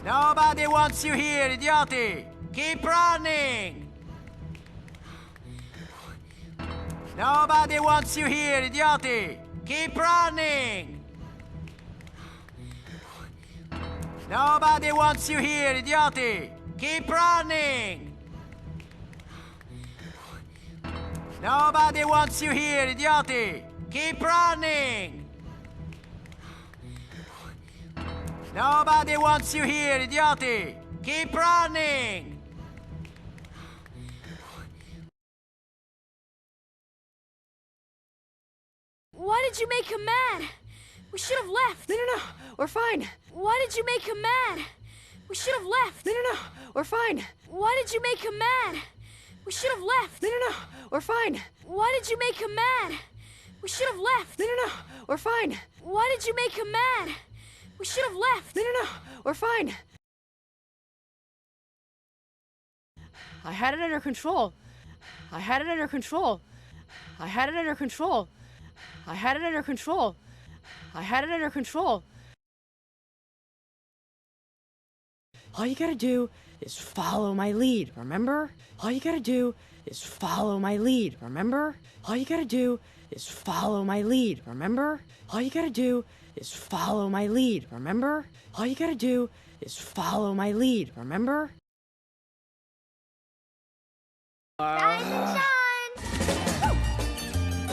Nobody wants you here, idioti! Keep running! Nobody wants you here, idioti! Keep running! Nobody wants you here, idioti! Keep running! Nobody wants you here, idioti! Keep running! Nobody wants you here, idioti! Keep running! Why did you make him mad? We should have left. No, we're fine. Why did you make him mad? We should have left. No, we're fine. Why did you make him mad? We should have left. No, we're fine. Why did you make him mad? We should have left. No, we're fine. Why did you make him mad? We should have left. No, we're fine. I had it under control. I had it under control. I had it under control. I had it under control. I had it under control. All you gotta do is follow my lead, remember? All you gotta do is follow my lead, remember? All you gotta do is follow my lead, remember? All you gotta do is follow my lead, remember? All you gotta do is follow my lead, remember? Rise and shine!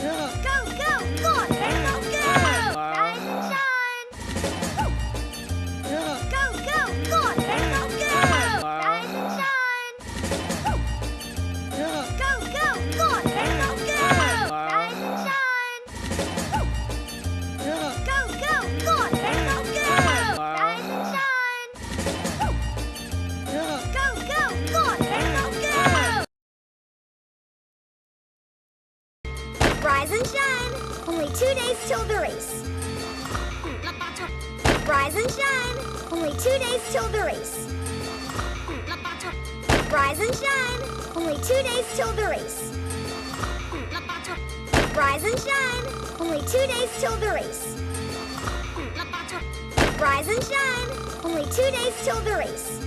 Go, go, go on! Go, go! Rise and shine! Go, go, go on! Go, go! Rise and shine! Go, go, go on! Go, go! Rise and shine! Go, go, go on! Go, go! Rise and shine! Go, go, go on! Go, go! Rise and shine! Only 2 days till the race. Rise and shine! Only 2 days till the race. Rise and shine! Only 2 days till the race. Rise and shine! Only 2 days till the race. Rise and shine! Only 2 days till the race.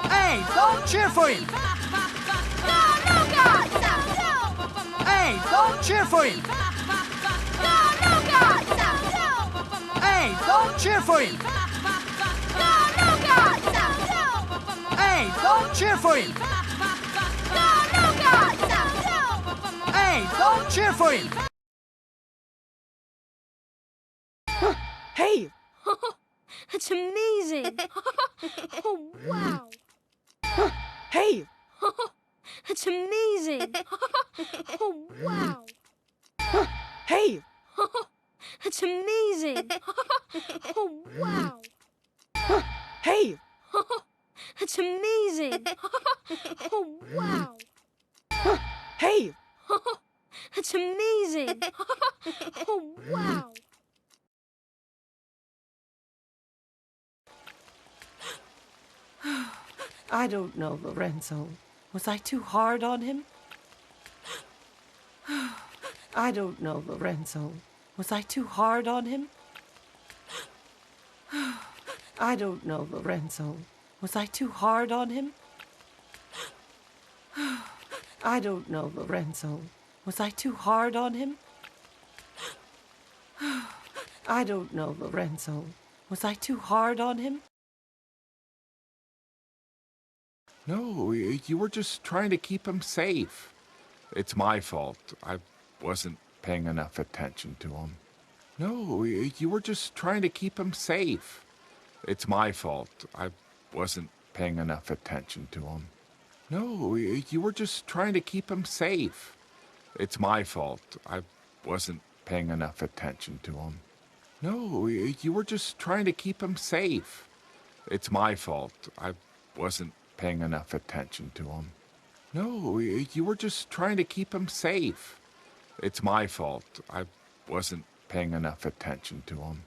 Hey, don't cheer for him! Hey, don't cheer for him! Hey, don't cheer for him! Hey, don't cheer for him! Hey, don't cheer for him! Hey! That's amazing. Oh, wow. Hey! That's amazing. Oh, wow. Hey! That's amazing. Oh, wow. Hey! That's amazing. Oh, wow. Hey! That's amazing. Oh, wow. I don't know, Lorenzo. Was I too hard on him? I don't know, Lorenzo. Was I too hard on him? I don't know, Lorenzo. Was I too hard on him? I don't know, Lorenzo. Was I too hard on him? I don't know, Lorenzo. Was I too hard on him? No, you were just trying to keep him safe. It's my fault. I wasn't paying enough attention to him. No, you were just trying to keep him safe. It's my fault. I wasn't paying enough attention to him. No, you were just trying to keep him safe. It's my fault. I wasn't paying enough attention to him. No, you were just trying to keep him safe. It's my fault. I wasn't paying enough attention to him. No, you were just trying to keep him safe. It's my fault. I wasn't paying enough attention to him.